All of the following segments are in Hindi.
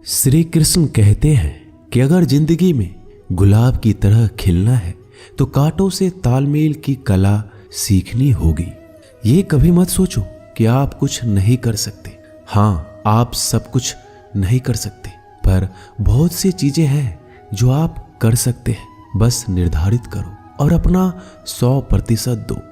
श्री कृष्ण कहते हैं कि अगर जिंदगी में गुलाब की तरह खिलना है तो कांटों से तालमेल की कला सीखनी होगी। ये कभी मत सोचो कि आप कुछ नहीं कर सकते। हाँ, आप सब कुछ नहीं कर सकते, पर बहुत सी चीजें हैं जो आप कर सकते हैं। बस निर्धारित करो और अपना 100% दो।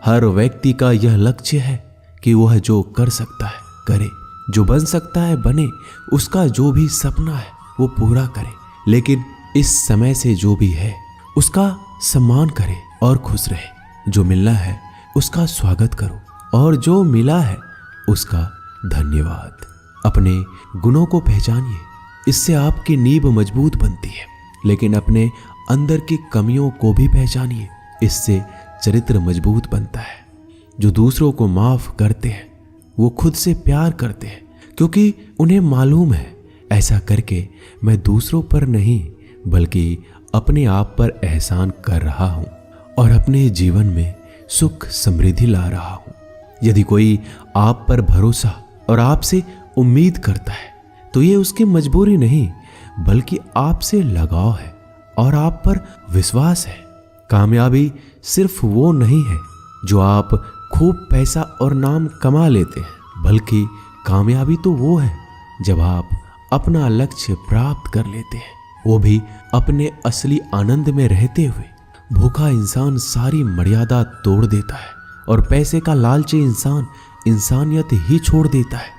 हर व्यक्ति का यह लक्ष्य है कि वह जो कर सकता है करे, जो बन सकता है बने, उसका जो भी सपना है वो पूरा करे। लेकिन इस समय से जो भी है उसका सम्मान करे और खुश रहे। जो मिलना है उसका स्वागत करो और जो मिला है उसका धन्यवाद। अपने गुणों को पहचानिए, इससे आपकी नींव मजबूत बनती है। लेकिन अपने अंदर की कमियों को भी पहचानिए, इससे चरित्र मजबूत बनता है। जो दूसरों को माफ करते हैं वो खुद से प्यार करते हैं, क्योंकि उन्हें मालूम है ऐसा करके मैं दूसरों पर नहीं बल्कि अपने आप पर एहसान कर रहा हूं और अपने जीवन में सुख समृद्धि ला रहा हूं। यदि कोई आप पर भरोसा और आपसे उम्मीद करता है तो ये उसकी मजबूरी नहीं बल्कि आपसे लगाव है और आप पर विश्वास है। कामयाबी सिर्फ वो नहीं है जो आप खूब पैसा और नाम कमा लेते हैं, बल्कि कामयाबी तो वो है जब आप अपना लक्ष्य प्राप्त कर लेते हैं, वो भी अपने असली आनंद में रहते हुए। भूखा इंसान सारी मर्यादा तोड़ देता है और पैसे का लालची इंसान इंसानियत ही छोड़ देता है।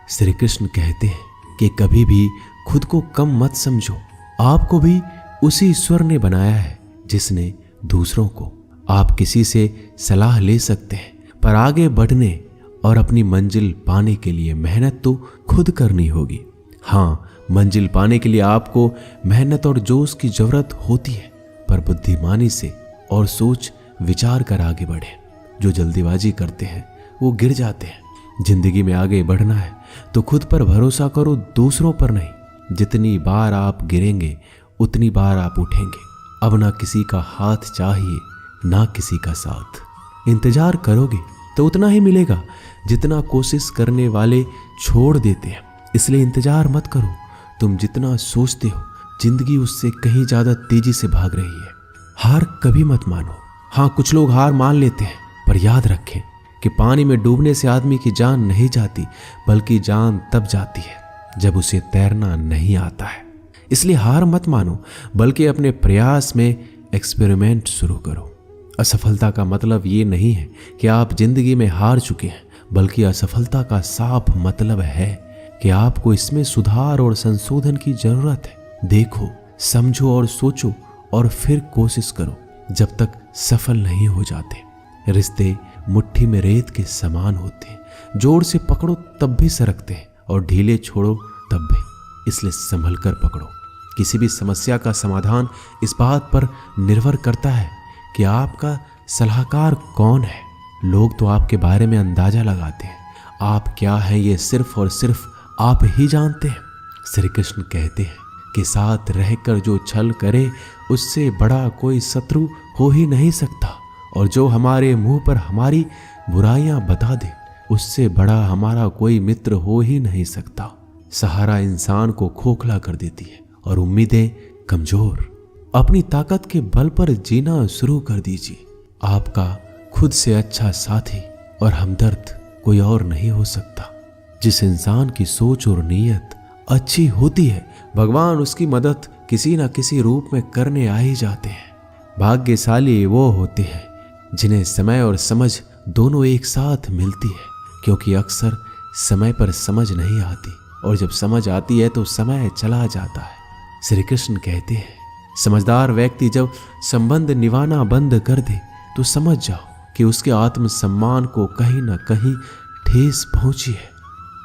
श्री कृष्ण कहते हैं कि कभी भी खुद को कम मत समझो। आपको भी उसी ईश्वर ने बनाया है जिसने दूसरों को। आप किसी से सलाह ले सकते हैं, पर आगे बढ़ने और अपनी मंजिल पाने के लिए मेहनत तो खुद करनी होगी। हाँ, मंजिल पाने के लिए आपको मेहनत और जोश की जरूरत होती है, पर बुद्धिमानी से और सोच विचार कर आगे बढ़े। जो जल्दीबाजी करते हैं वो गिर जाते हैं। जिंदगी में आगे बढ़ना है तो खुद पर भरोसा करो, दूसरों पर नहीं। जितनी बार आप गिरेंगे उतनी बार आप उठेंगे। अब ना किसी का हाथ चाहिए ना किसी का साथ। इंतजार करोगे तो उतना ही मिलेगा जितना कोशिश करने वाले छोड़ देते हैं। इसलिए इंतजार मत करो। तुम जितना सोचते हो जिंदगी उससे कहीं ज्यादा तेजी से भाग रही है। हार कभी मत मानो। हाँ, कुछ लोग हार मान लेते हैं, पर याद रखें कि पानी में डूबने से आदमी की जान नहीं जाती, बल्कि जान तब जाती है जब उसे तैरना नहीं आता है। इसलिए हार मत मानो, बल्कि अपने प्रयास में एक्सपेरिमेंट शुरू करो। असफलता का मतलब ये नहीं है कि आप जिंदगी में हार चुके हैं, बल्कि असफलता का साफ मतलब है कि आपको इसमें सुधार और संशोधन की जरूरत है। देखो, समझो और सोचो और फिर कोशिश करो जब तक सफल नहीं हो जाते। रिश्ते मुट्ठी में रेत के समान होते हैं। जोर से पकड़ो तब भी सरकते हैं और ढीले छोड़ो तब भी। इसलिए संभल कर पकड़ो। किसी भी समस्या का समाधान इस बात पर निर्भर करता है कि आपका सलाहकार कौन है। लोग तो आपके बारे में अंदाजा लगाते हैं, आप क्या हैं ये सिर्फ और सिर्फ आप ही जानते हैं। श्री कृष्ण कहते हैं कि साथ रहकर जो छल करे उससे बड़ा कोई शत्रु हो ही नहीं सकता, और जो हमारे मुंह पर हमारी बुराइयां बता दे उससे बड़ा हमारा कोई मित्र हो ही नहीं सकता। सहारा इंसान को खोखला कर देती है और उम्मीदें कमजोर। अपनी ताकत के बल पर जीना शुरू कर दीजिए। आपका खुद से अच्छा साथी और हमदर्द कोई और नहीं हो सकता। जिस इंसान की सोच और नीयत अच्छी होती है, भगवान उसकी मदद किसी न किसी रूप में करने आ ही जाते हैं। भाग्यशाली वो होते हैं जिन्हें समय और समझ दोनों एक साथ मिलती है, क्योंकि अक्सर समय पर समझ नहीं आती और जब समझ आती है तो समय चला जाता है। श्री कृष्ण कहते हैं, समझदार व्यक्ति जब संबंध निभाना बंद कर दे तो समझ जाओ कि उसके आत्मसम्मान को कहीं न कहीं ठेस पहुंची है।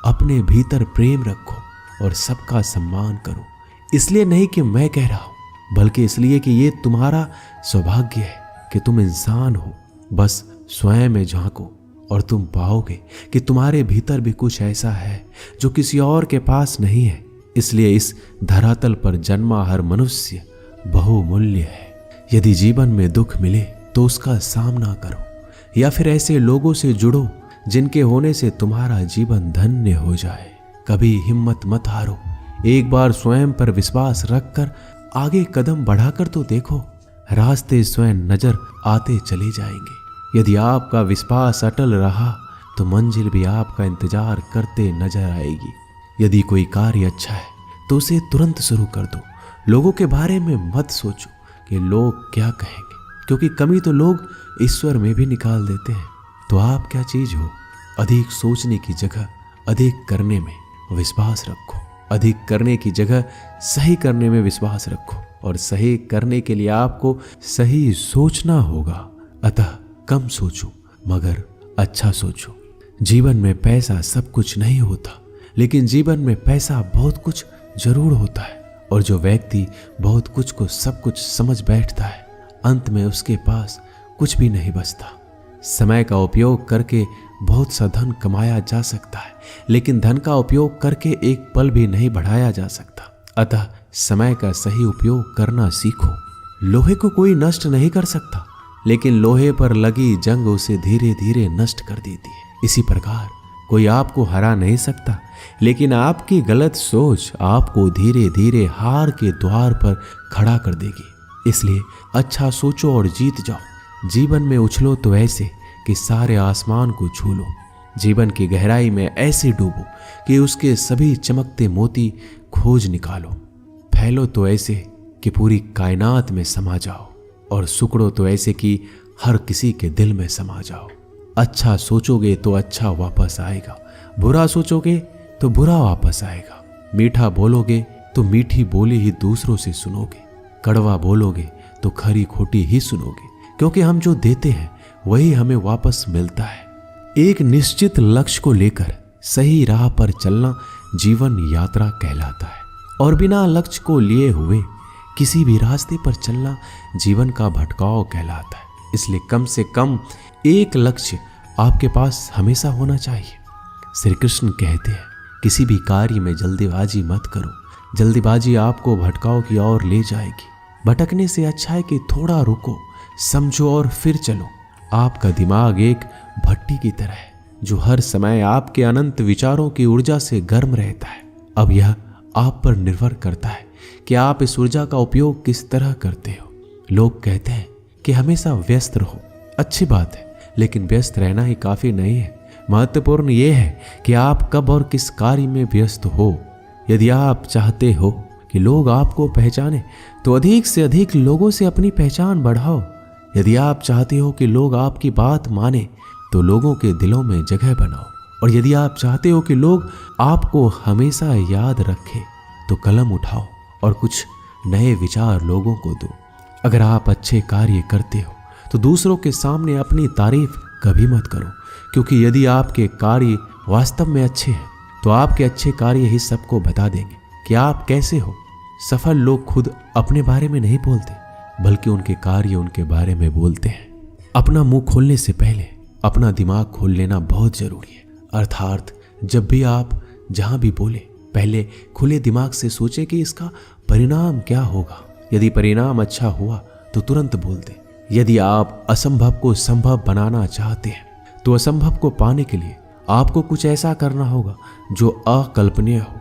अपने भीतर प्रेम रखो और सबका सम्मान करो। इसलिए नहीं कि मैं कह रहा हूं, बल्कि इसलिए कि ये तुम्हारा सौभाग्य है कि तुम इंसान हो। बस स्वयं में झांको और तुम पाओगे कि तुम्हारे भीतर भी कुछ ऐसा है जो किसी और के पास नहीं है। इसलिए इस धरातल पर जन्मा हर मनुष्य बहुमूल्य है। यदि जीवन में दुख मिले तो उसका सामना करो, या फिर ऐसे लोगों से जुड़ो जिनके होने से तुम्हारा जीवन धन्य हो जाए। कभी हिम्मत मत हारो, एक बार स्वयं पर विश्वास रखकर आगे कदम बढ़ाकर तो देखो, रास्ते स्वयं नजर आते चले जाएंगे। यदि आपका विश्वास अटल रहा तो मंजिल भी आपका इंतजार करते नजर आएगी। यदि कोई कार्य अच्छा है तो उसे तुरंत शुरू कर दो। लोगों के बारे में मत सोचो कि लोग क्या कहेंगे, क्योंकि कमी तो लोग ईश्वर में भी निकाल देते हैं। तो आप क्या चीज हो? अधिक सोचने की जगह अधिक करने में विश्वास रखो। अधिक करने की जगह सही करने में विश्वास रखो, और सही करने के लिए आपको सही सोचना होगा। अतः कम सोचो मगर अच्छा सोचो। जीवन में पैसा सब कुछ नहीं होता, लेकिन जीवन में पैसा बहुत कुछ जरूर होता है। और जो व्यक्ति बहुत कुछ को सब कुछ समझ बैठता है, अंत में उसके पास कुछ भी नहीं बचता। समय का उपयोग करके बहुत सा धन कमाया जा सकता है, लेकिन धन का उपयोग करके एक पल भी नहीं बढ़ाया जा सकता। अतः समय का सही उपयोग करना सीखो। लोहे को कोई नष्ट नहीं कर सकता, लेकिन लोहे पर लगी जंग उसे धीरे धीरे नष्ट कर देती है। इसी प्रकार कोई आपको हरा नहीं सकता, लेकिन आपकी गलत सोच आपको धीरे धीरे हार के द्वार पर खड़ा कर देगी। इसलिए अच्छा सोचो और जीत जाओ। जीवन में उछलो तो ऐसे कि सारे आसमान को छू लो। जीवन की गहराई में ऐसे डूबो कि उसके सभी चमकते मोती खोज निकालो। फैलो तो ऐसे कि पूरी कायनात में समा जाओ, और सुकड़ो तो ऐसे कि हर किसी के दिल में समा जाओ। अच्छा सोचोगे तो अच्छा वापस आएगा, बुरा सोचोगे तो बुरा वापस आएगा। मीठा बोलोगे तो मीठी बोली ही दूसरों से सुनोगे, कड़वा बोलोगे तो खरी खोटी ही सुनोगे, क्योंकि हम जो देते हैं वही हमें वापस मिलता है। एक निश्चित लक्ष्य को लेकर सही राह पर चलना जीवन यात्रा कहलाता है, और बिना लक्ष्य को लिए हुए किसी भी रास्ते पर चलना जीवन का भटकाव कहलाता है। इसलिए कम से कम एक लक्ष्य आपके पास हमेशा होना चाहिए। श्री कृष्ण कहते हैं, किसी भी कार्य में जल्दीबाजी मत करो। जल्दीबाजी आपको भटकाव की ओर ले जाएगी। भटकने से अच्छा है कि थोड़ा रुको, समझो और फिर चलो। आपका दिमाग एक भट्टी की तरह है, जो हर समय आपके अनंत विचारों की ऊर्जा से गर्म रहता है। अब यह आप पर निर्भर करता है कि आप इस ऊर्जा का उपयोग किस तरह करते हो। लोग कहते हैं कि हमेशा व्यस्त रहो। अच्छी बात है, लेकिन व्यस्त रहना ही काफी नहीं है। महत्वपूर्ण यह है कि आप कब और किस कार्य में व्यस्त हो। यदि आप चाहते हो कि लोग आपको पहचाने तो अधिक से अधिक लोगों से अपनी पहचान बढ़ाओ। यदि आप चाहते हो कि लोग आपकी बात माने तो लोगों के दिलों में जगह बनाओ। और यदि आप चाहते हो कि लोग आपको हमेशा याद रखें तो कलम उठाओ और कुछ नए विचार लोगों को दो। अगर आप अच्छे कार्य करते हो तो दूसरों के सामने अपनी तारीफ कभी मत करो, क्योंकि यदि आपके कार्य वास्तव में अच्छे हैं तो आपके अच्छे कार्य ही सबको बता देंगे कि आप कैसे हो। सफल लोग खुद अपने बारे में नहीं बोलते, बल्कि उनके कार्य उनके बारे में बोलते हैं। अपना मुंह खोलने से पहले अपना दिमाग खोल लेना बहुत जरूरी है। अर्थात जब भी आप जहां भी बोले, पहले खुले दिमाग से सोचे कि इसका परिणाम क्या होगा। यदि परिणाम अच्छा हुआ तो तुरंत बोल दें। यदि आप असंभव को संभव बनाना चाहते हैं तो असंभव को पाने के लिए आपको कुछ ऐसा करना होगा जो अकल्पनीय हो।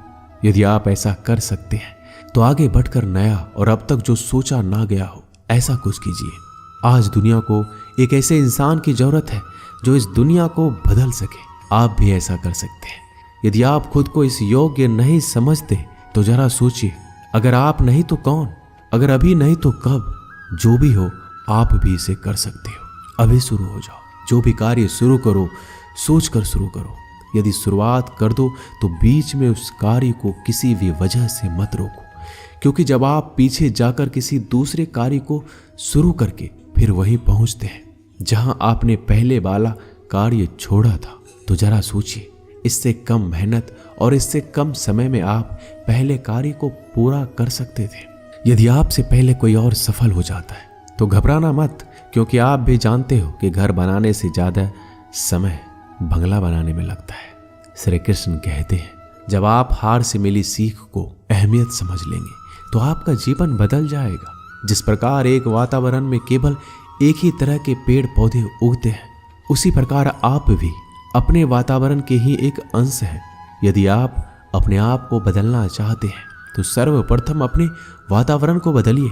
यदि आप ऐसा कर सकते हैं तो आगे बढ़कर नया और अब तक जो सोचा ना गया हो ऐसा कुछ कीजिए। आज दुनिया को एक ऐसे इंसान की जरूरत है जो इस दुनिया को बदल सके। आप भी ऐसा कर सकते हैं। यदि आप खुद को इस योग्य नहीं समझते तो जरा सोचिए, अगर आप नहीं तो कौन, अगर अभी नहीं तो कब। जो भी हो आप भी इसे कर सकते हो। अभी शुरू हो जाओ। जो भी कार्य शुरू करो सोच कर शुरू करो। यदि शुरुआत कर दो तो बीच में उस कार्य को किसी भी वजह से मत रोको, क्योंकि जब आप पीछे जाकर किसी दूसरे कार्य को शुरू करके फिर वहीं पहुंचते हैं जहां आपने पहले वाला कार्य छोड़ा था, तो जरा सोचिए, इससे कम मेहनत और इससे कम समय में आप पहले कार्य को पूरा कर सकते थे। यदि आपसे पहले कोई और सफल हो जाता है तो घबराना मत, क्योंकि आप भी जानते हो कि घर बनाने से ज्यादा समय बंगला बनाने में लगता है। श्री कृष्ण कहते हैं, जब आप हार से मिली सीख को अहमियत समझ लेंगे तो आपका जीवन बदल जाएगा। जिस प्रकार एक वातावरण में केवल एक ही तरह के पेड़ पौधे उगते हैं, उसी प्रकार आप भी अपने वातावरण के ही एक अंश हैं। यदि आप अपने आप को बदलना चाहते हैं तो सर्वप्रथम अपने वातावरण को बदलिए।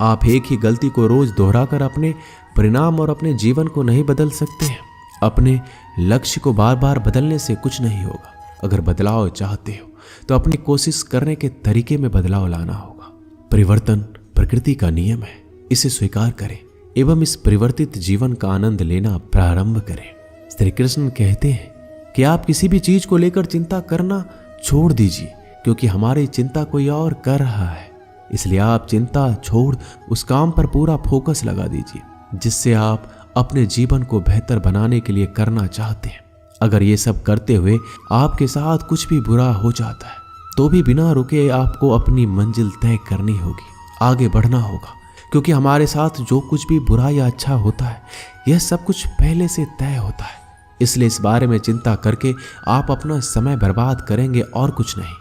आप एक ही गलती को रोज दोहराकर अपने परिणाम और अपने जीवन को नहीं बदल सकते हैं। अपने लक्ष्य को बार बार बदलने से कुछ नहीं होगा। अगर बदलाव चाहते हो तो अपनी कोशिश करने के तरीके में बदलाव लाना होगा। परिवर्तन प्रकृति का नियम है, इसे स्वीकार करें एवं इस परिवर्तित जीवन का आनंद लेना प्रारंभ करें। श्री कृष्ण कहते हैं कि आप किसी भी चीज को लेकर चिंता करना छोड़ दीजिए, क्योंकि हमारी चिंता कोई और कर रहा है। इसलिए आप चिंता छोड़ उस काम पर पूरा फोकस लगा दीजिए जिससे आप अपने जीवन को बेहतर बनाने के लिए करना चाहते हैं। अगर ये सब करते हुए आपके साथ कुछ भी बुरा हो जाता है तो भी बिना रुके आपको अपनी मंजिल तय करनी होगी, आगे बढ़ना होगा, क्योंकि हमारे साथ जो कुछ भी बुरा या अच्छा होता है यह सब कुछ पहले से तय होता है। इसलिए इस बारे में चिंता करके आप अपना समय बर्बाद करेंगे और कुछ नहीं।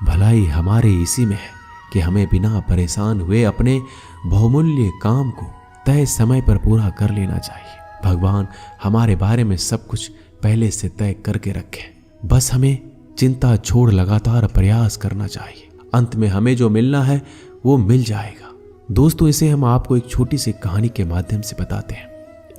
भलाई हमारे इसी में है कि हमें बिना परेशान हुए अपने बहुमूल्य काम को तय समय पर पूरा कर लेना चाहिए। भगवान हमारे बारे में सब कुछ पहले से तय करके रखे, बस हमें चिंता छोड़ लगातार प्रयास करना चाहिए। अंत में हमें जो मिलना है वो मिल जाएगा। दोस्तों, इसे हम आपको एक छोटी सी कहानी के माध्यम से बताते हैं।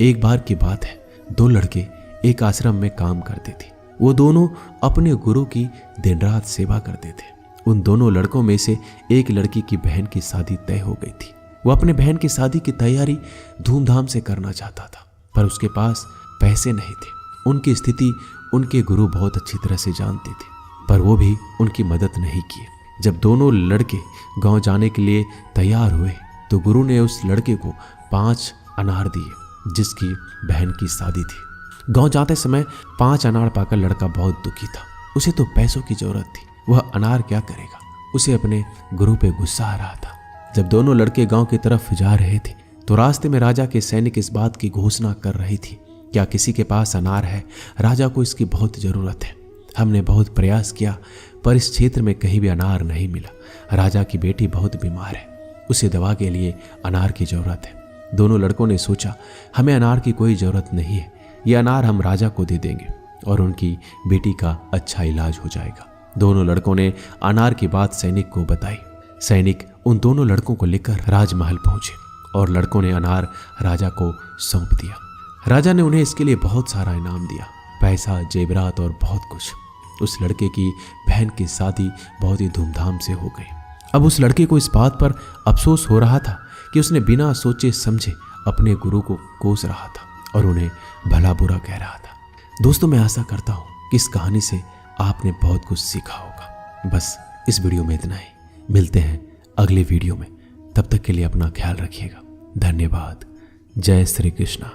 एक बार की बात है, दो लड़के एक आश्रम में काम करते थे। वो दोनों अपने गुरु की दिन रात सेवा करते थे। उन दोनों लड़कों में से एक लड़की की बहन की शादी तय हो गई थी। वो अपने बहन की शादी की तैयारी धूमधाम से करना चाहता था, पर उसके पास पैसे नहीं थे। उनकी स्थिति उनके गुरु बहुत अच्छी तरह से जानते थे, पर वो भी उनकी मदद नहीं किए। जब दोनों लड़के गांव जाने के लिए तैयार हुए तो गुरु ने उस लड़के को 5 अनार दिए जिसकी बहन की शादी थी। गांव जाते समय 5 अनार पाकर लड़का बहुत दुखी था। उसे तो पैसों की जरूरत थी, वह अनार क्या करेगा। उसे अपने गुरु पे गुस्सा आ रहा था। जब दोनों लड़के गांव की तरफ जा रहे थे तो रास्ते में राजा के सैनिक इस बात की घोषणा कर रही थी, क्या किसी के पास अनार है? राजा को इसकी बहुत जरूरत है। हमने बहुत प्रयास किया पर इस क्षेत्र में कहीं भी अनार नहीं मिला। राजा की बेटी बहुत बीमार है, उसे दवा के लिए अनार की जरूरत है। दोनों लड़कों ने सोचा, हमें अनार की कोई जरूरत नहीं है, ये अनार हम राजा को दे देंगे और उनकी बेटी का अच्छा इलाज हो जाएगा। दोनों लड़कों ने अनार की बात सैनिक को बताई। सैनिक उन दोनों लड़कों को लेकर राजमहल पहुंचे और लड़कों ने अनार राजा को सौंप दिया। राजा ने उन्हें इसके लिए बहुत सारा इनाम दिया, पैसा, जेवरात और बहुत कुछ। उस लड़के की बहन की शादी बहुत ही धूमधाम से हो गई। अब उस लड़के को इस बात पर अफसोस हो रहा था कि उसने बिना सोचे समझे अपने गुरु को कोस रहा था और उन्हें भला बुरा कह रहा था। दोस्तों, मैं आशा करता हूँ कि इस कहानी से आपने बहुत कुछ सीखा होगा। बस इस वीडियो में इतना ही। मिलते हैं अगले वीडियो में, तब तक के लिए अपना ख्याल रखिएगा। धन्यवाद। जय श्री कृष्णा।